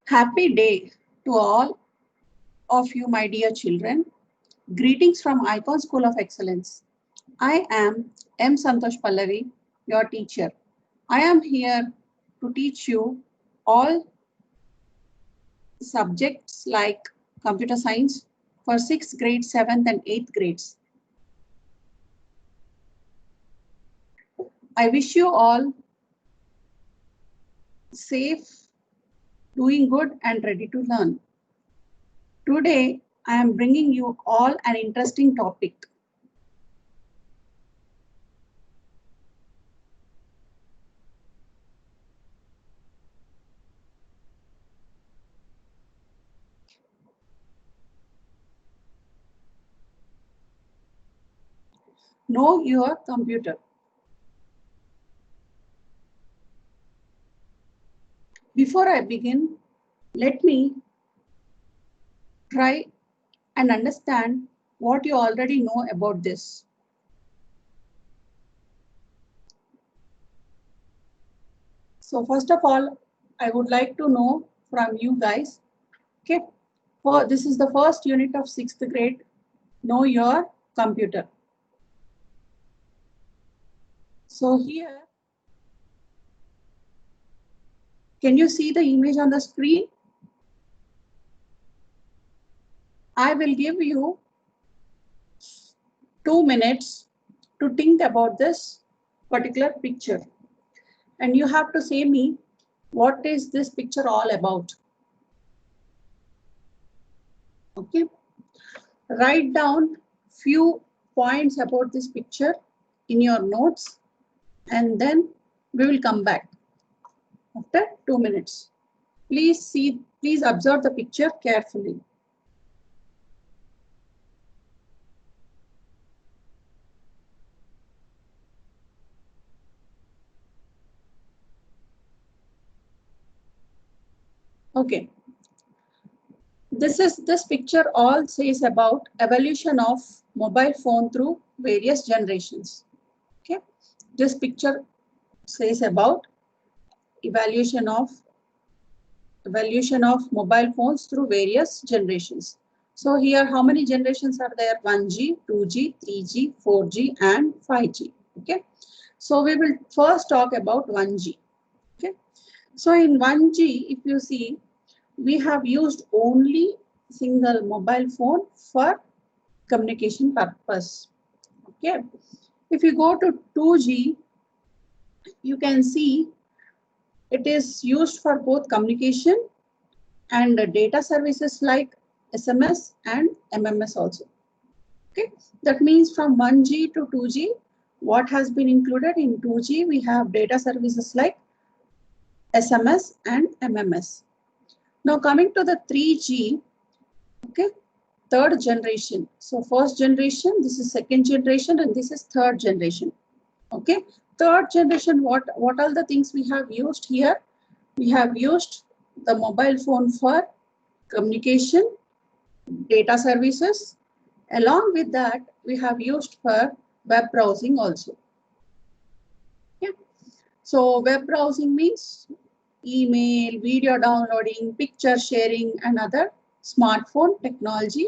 Happy day to all of you, my dear children. Greetings from Icon School of Excellence. I am M. Santosh Pallavi, your teacher. I am here to teach you all subjects like computer science for 6th grade, 7th and 8th grades. I wish you all safe, doing good and ready to learn. Today, I am bringing you all an interesting topic. Know your computer. Before I begin, let me try and understand what you already know about this. So first of all, I would like to know from you guys, okay, this is the first unit of 6th grade, know your computer. So here, can you see the image on the screen? I will give you 2 minutes to think about this particular picture. And you have to say me, what is this picture all about? Okay. Write down few points about this picture in your notes, and then we will come back after 2 minutes. Please observe the picture carefully. Okay. This picture all says about evolution of mobile phone through various generations. Okay. This picture says about evolution of mobile phones through various generations. So here, how many generations are there? 1G, 2G, 3G, 4G, and 5G. Okay. So we will first talk about 1G. Okay. So in 1G, if you see, we have used only single mobile phone for communication purpose. Okay. If you go to 2G, you can see it is used for both communication and data services like SMS and MMS also. Okay, that means from 1G to 2G, what has been included in 2G, we have data services like SMS and MMS. Now coming to the 3G, okay, third generation. So first generation, this is second generation, and this is third generation. Okay, third generation, what are the things we have used here? We have used the mobile phone for communication, data services. Along with that, we have used for web browsing also. Yeah. So web browsing means email, video downloading, picture sharing, and other smartphone technology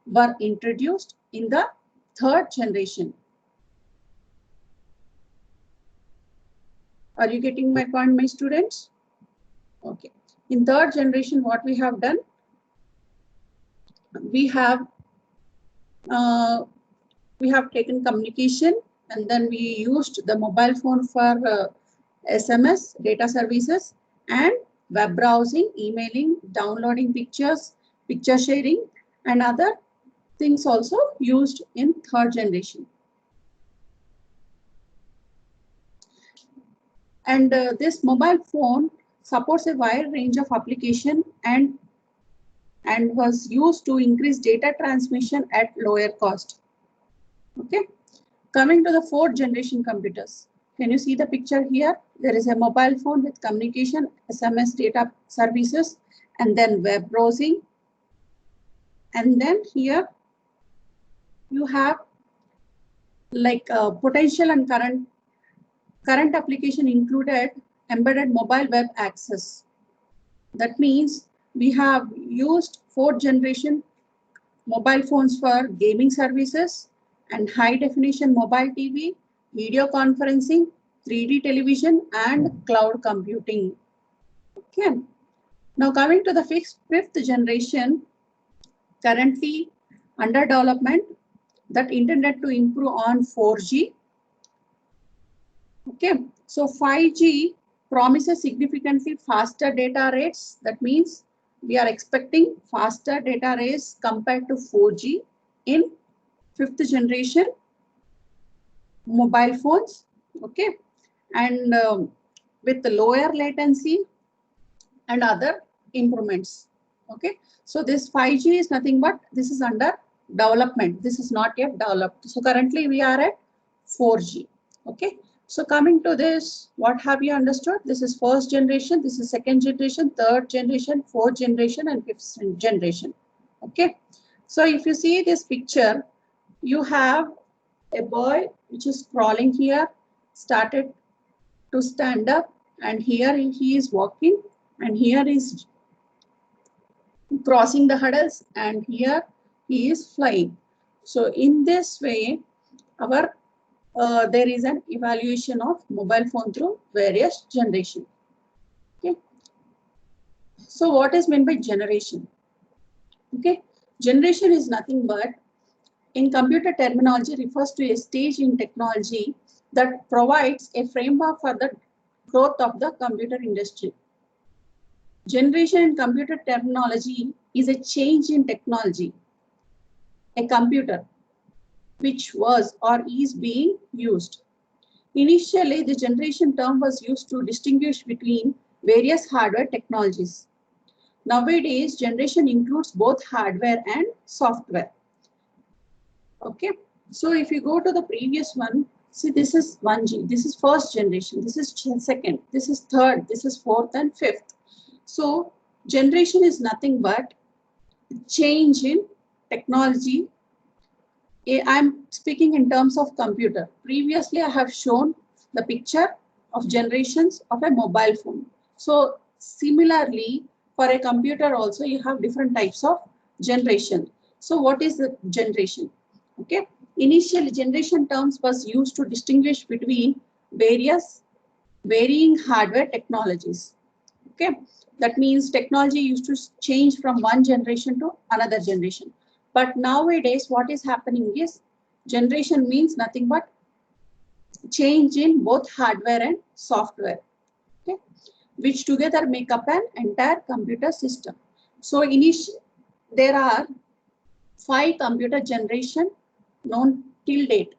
were introduced in the third generation. Are you getting my point, my students? Okay. In third generation, what we have done, we have taken communication, and then we used the mobile phone for SMS, data services, and web browsing, emailing, downloading pictures, picture sharing, and other things also used in third generation. And this mobile phone supports a wide range of application and was used to increase data transmission at lower cost. Okay, coming to the fourth generation computers. Can you see the picture here? There is a mobile phone with communication, SMS data services, and then web browsing. And then here you have like potential and current application included embedded mobile web access. That means we have used fourth generation mobile phones for gaming services and high definition mobile TV, video conferencing, 3D television, and cloud computing. Okay. Now coming to the fifth generation, currently under development, that intended to improve on 4G. Okay, so 5G promises significantly faster data rates. That means we are expecting faster data rates compared to 4G in fifth generation mobile phones. Okay, and with the lower latency and other improvements. Okay, so this 5G is nothing but this is under development. This is not yet developed. So currently we are at 4G. Okay, so coming to this, what have you understood? This is first generation, this is second generation, third generation, fourth generation, and fifth generation. Okay, so if you see this picture, you have a boy which is crawling here, started to stand up, and here he is walking, and here is crossing the hurdles, and here he is flying. So in this way, our there is an evaluation of mobile phone through various generation. Okay. So what is meant by generation? Okay, generation is nothing but, in computer terminology, refers to a stage in technology that provides a framework for the growth of the computer industry. Generation in computer terminology is a change in technology. A computer which was or is being used. Initially, the generation term was used to distinguish between various hardware technologies. Nowadays, generation includes both hardware and software. Okay, so if you go to the previous one, see, this is 1G, this is first generation, this is second, this is third, this is fourth and fifth. So generation is nothing but change in technology. I'm speaking in terms of computer. Previously, I have shown the picture of generations of a mobile phone. So similarly, for a computer also, you have different types of generation. So what is the generation? Okay, initially generation terms was used to distinguish between varying hardware technologies. Okay, that means technology used to change from one generation to another generation. But nowadays, what is happening is generation means nothing but change in both hardware and software, okay, which together make up an entire computer system. So there are 5 computer generation known till date.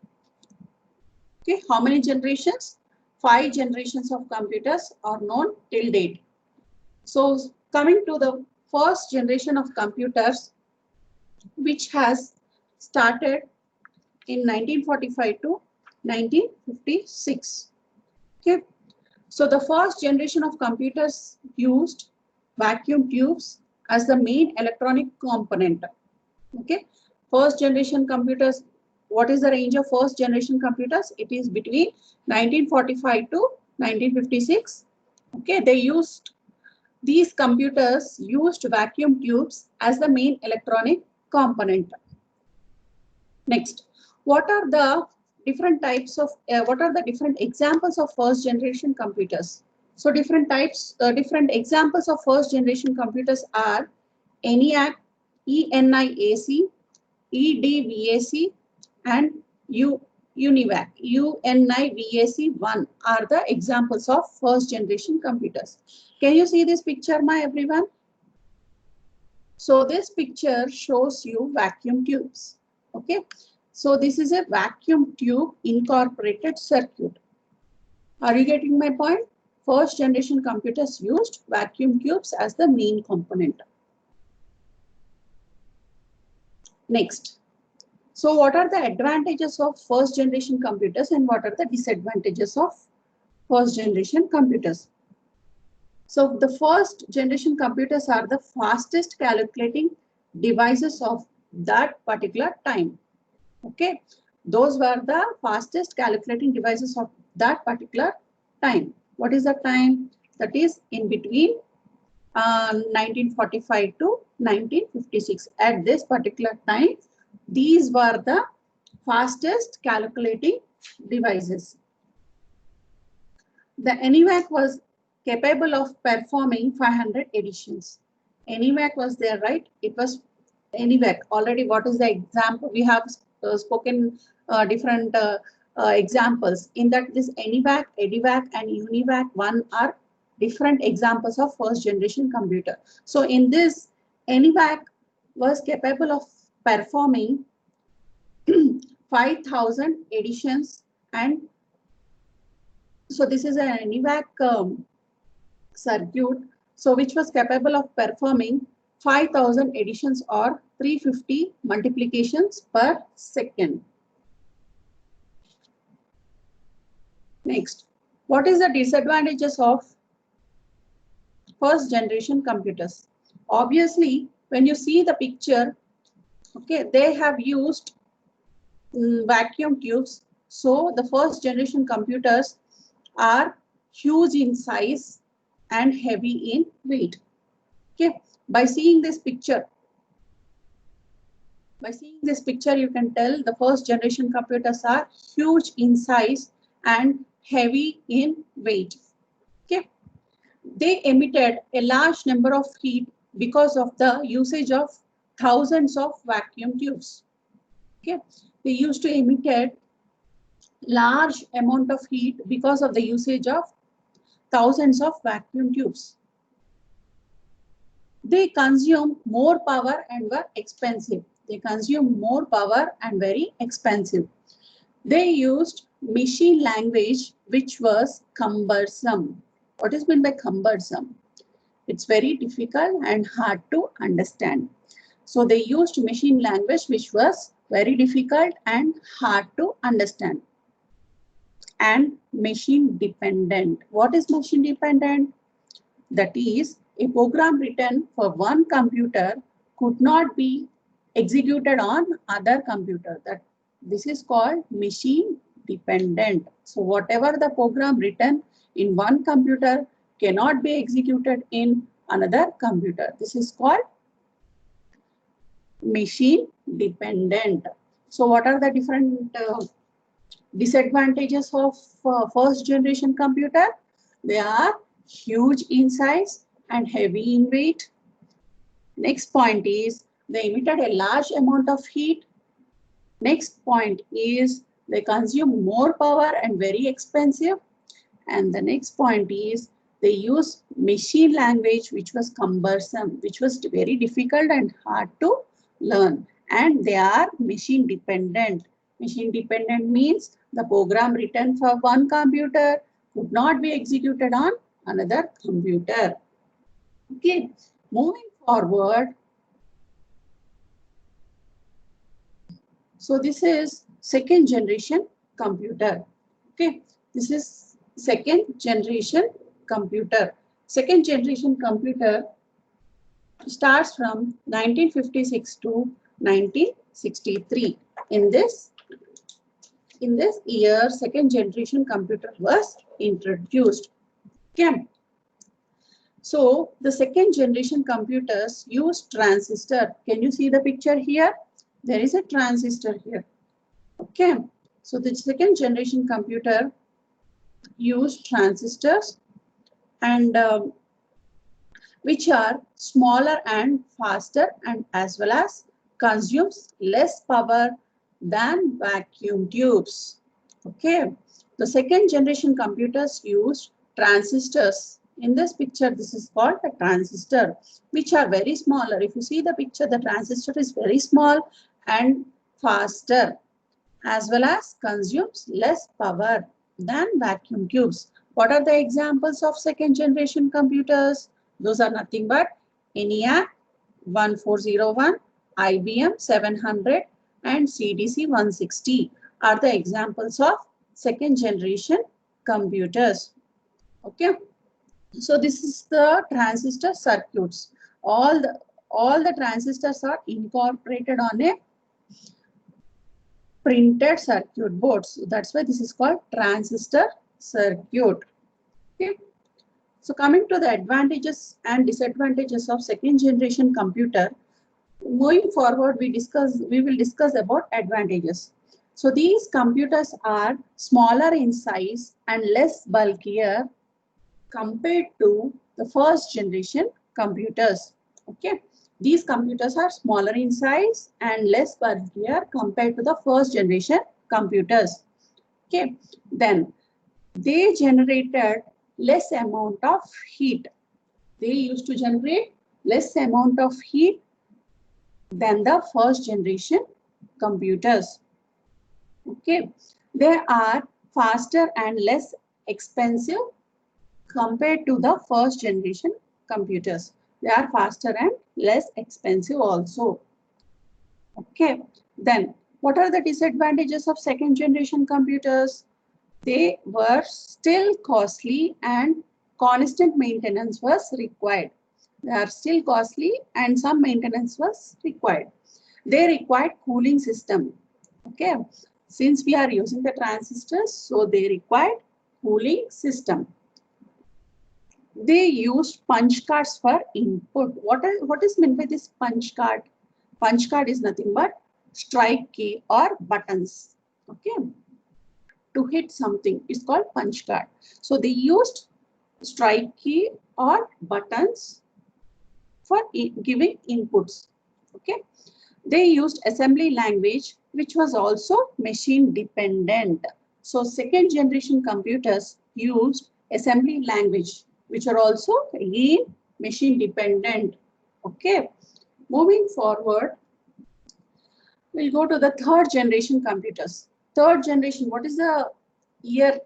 Okay, how many generations? 5 generations of computers are known till date. So coming to the first generation of computers, which has started in 1945 to 1956. Okay, so the first generation of computers used vacuum tubes as the main electronic component. Okay, first generation computers, what is the range of first generation computers? It is between 1945 to 1956. Okay, these computers used vacuum tubes as the main electronic component. Next, what are the different types of, what are the different examples of first generation computers? So different examples of first generation computers are ENIAC, ENIAC, EDVAC, and UNIVAC. UNIVAC1 are the examples of first generation computers. Can you see this picture, my everyone? So this picture shows you vacuum tubes. Okay, so this is a vacuum tube incorporated circuit. Are you getting my point? First generation computers used vacuum tubes as the main component. Next, so what are the advantages of first generation computers and what are the disadvantages of first generation computers? So the first generation computers are the fastest calculating devices of that particular time. Okay, those were the fastest calculating devices of that particular time. What is the time? That is in between 1945 to 1956. At this particular time, these were the fastest calculating devices. The ENIAC was capable of performing 500 additions. ENIAC was there, right? It was ENIAC. Already, what is the example? We have spoken different examples. In that, this ENIAC, EDIVAC, and UNIVAC 1 are different examples of first generation computer. So, in this, ENIAC was capable of performing 5,000 additions, and so this is an ENIAC circuit, so which was capable of performing 5,000 additions or 350 multiplications per second. Next, what is the disadvantages of first generation computers? Obviously, when you see the picture, okay, they have used vacuum tubes. So the first generation computers are huge in size and heavy in weight. Okay, by seeing this picture, you can tell the first generation computers are huge in size and heavy in weight. Okay, they emitted a large number of heat because of the usage of thousands of vacuum tubes. Okay, they used to emit large amount of heat because of the usage of thousands of vacuum tubes. They consume more power and were expensive. They consume more power and very expensive. They used machine language which was cumbersome. What is meant by cumbersome? It's very difficult and hard to understand. So they used machine language which was very difficult and hard to understand. And machine dependent. What is machine dependent? That is, a program written for one computer could not be executed on other computer. This is called machine dependent. So whatever the program written in one computer cannot be executed in another computer. This is called machine dependent. So what are the different disadvantages of first generation computer? They are huge in size and heavy in weight. Next point is they emitted a large amount of heat. Next point is they consume more power and very expensive. And the next point is they use machine language which was cumbersome, which was very difficult and hard to learn. And they are machine dependent. Machine dependent means the program written for one computer could not be executed on another computer. Okay, moving forward. So this is second generation computer. Okay, this is second generation computer. Second generation computer starts from 1956 to 1963. In this year, second generation computer was introduced. Okay. So the second generation computers use transistor. Can you see the picture here? There is a transistor here. Okay. So the second generation computer use transistors and which are smaller and faster and as well as consumes less power than vacuum tubes. Okay. The second generation computers use transistors. In this picture, this is called a transistor, which are very smaller. If you see the picture, the transistor is very small and faster, as well as consumes less power than vacuum tubes. What are the examples of second generation computers? Those are nothing but ENIAC 1401, IBM 700, and CDC 160 are the examples of second generation computers. Okay. So this is the transistor circuits. All the transistors are incorporated on a printed circuit board. So that's why this is called transistor circuit. Okay. So coming to the advantages and disadvantages of second generation computer, moving forward, we will discuss about advantages. So these computers are smaller in size and less bulkier compared to the first generation computers. Okay, these computers are smaller in size and less bulkier compared to the first generation computers. Okay, then they generated less amount of heat. They used to generate less amount of heat than the first generation computers. Okay, they are faster and less expensive compared to the first generation computers. They are faster and less expensive also. Okay, then what are the disadvantages of second generation computers? They were still costly and constant maintenance was required. They are still costly and some maintenance was required. They required cooling system. Okay, since we are using the transistors, so they required cooling system. They used punch cards for input. What is meant by this punch card? Punch card is nothing but strike key or buttons. Okay, to hit something, it's called punch card. So they used strike key or buttons for giving inputs. Okay, they used assembly language, which was also machine dependent. So second generation computers used assembly language, which are also again machine dependent. Okay, moving forward, we'll go to the third generation computers. Third generation, what is the year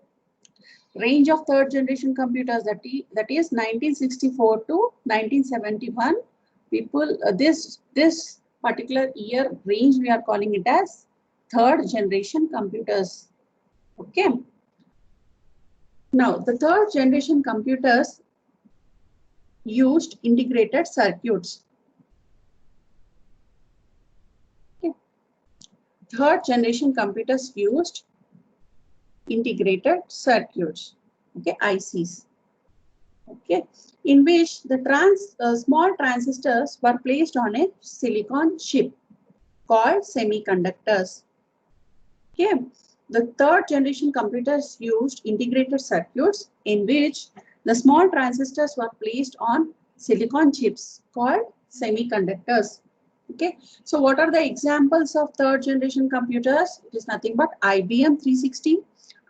range of third generation computers? That is 1964 to 1971. People, this particular year range, we are calling it as third generation computers. Okay. Now, the third generation computers used integrated circuits. Okay. Third generation computers used integrated circuits, okay, ICs, okay, in which the small transistors were placed on a silicon chip called semiconductors. Okay, the third generation computers used integrated circuits in which the small transistors were placed on silicon chips called semiconductors. Okay, so what are the examples of third generation computers? It is nothing but IBM 360,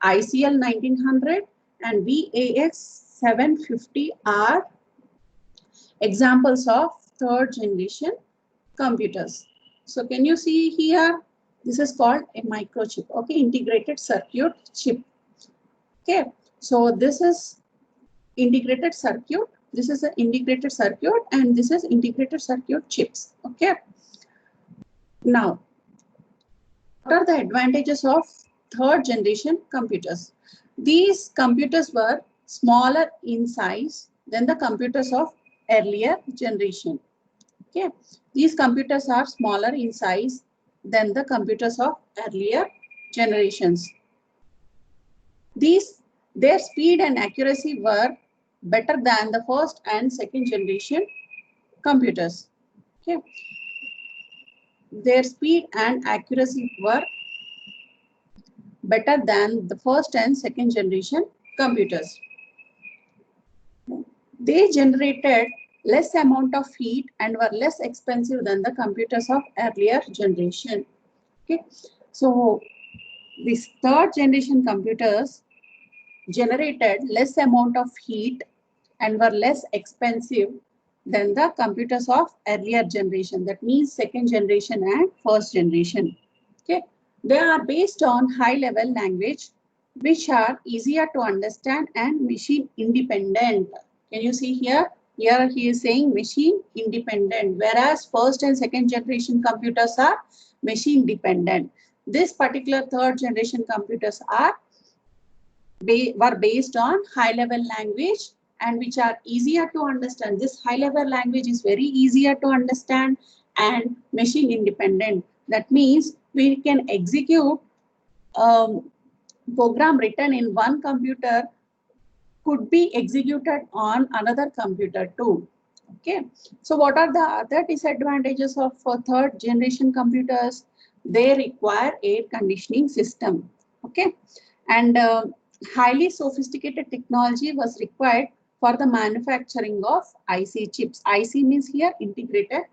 ICL 1900 and VAX 750 are examples of third generation computers. So can you see here? This is called a microchip, okay, integrated circuit chip. Okay, so this is integrated circuit, this is an integrated circuit and this is integrated circuit chips. Okay, now what are the advantages of third generation computers? These computers were smaller in size than the computers of earlier generation. Okay, these computers are smaller in size than the computers of earlier generations. Their speed and accuracy were better than the first and second generation computers. Okay, their speed and accuracy were better than the first and second generation computers. They generated less amount of heat and were less expensive than the computers of earlier generation. Okay, so these third generation computers generated less amount of heat and were less expensive than the computers of earlier generation. That means second generation and first generation. Okay, they are based on high-level language, which are easier to understand and machine independent. Can you see here? Here he is saying machine independent, whereas first and second generation computers are machine dependent. This particular third generation computers were based on high-level language and which are easier to understand. This high-level language is very easier to understand and machine independent. That means we can execute program written in one computer could be executed on another computer too. Okay, so what are the other disadvantages of third generation computers? They require air conditioning system. Okay, and highly sophisticated technology was required for the manufacturing of IC chips. IC means here integrated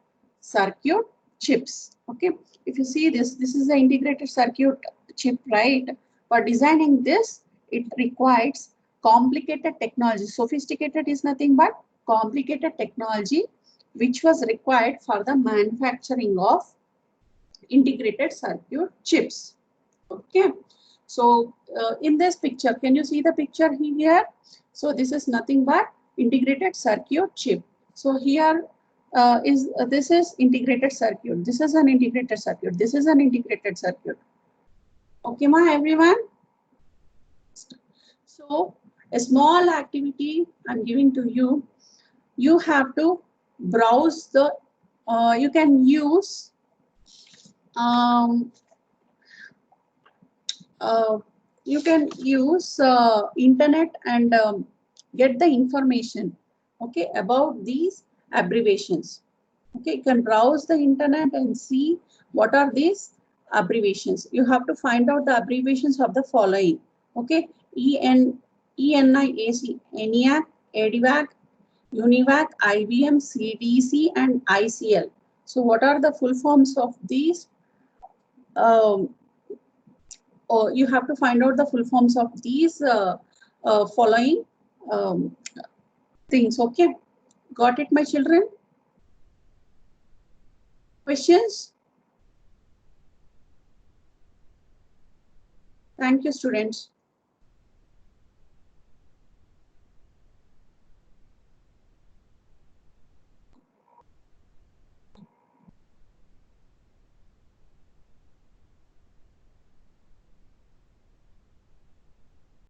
circuit chips. Okay, if you see this, this is the integrated circuit chip, right? For designing this, it requires complicated technology. Sophisticated is nothing but complicated technology which was required for the manufacturing of integrated circuit chips. Okay, so in this picture, can you see the picture here? So this is nothing but integrated circuit chip. So here this is integrated circuit. This is an integrated circuit. This is an integrated circuit. Okay, ma, everyone. So a small activity I'm giving to you. You have to browse the. You can use. You can use internet and get the information, okay, about these abbreviations. Okay, you can browse the internet and see what are these abbreviations. You have to find out the abbreviations of the following. Okay, ENIAC, ENIAC, EDIVAC, UNIVAC, IBM, CDC, and ICL. So what are the full forms of these? Or you have to find out the full forms of these following um, things. Okay, got it, my children? Questions? Thank you, students.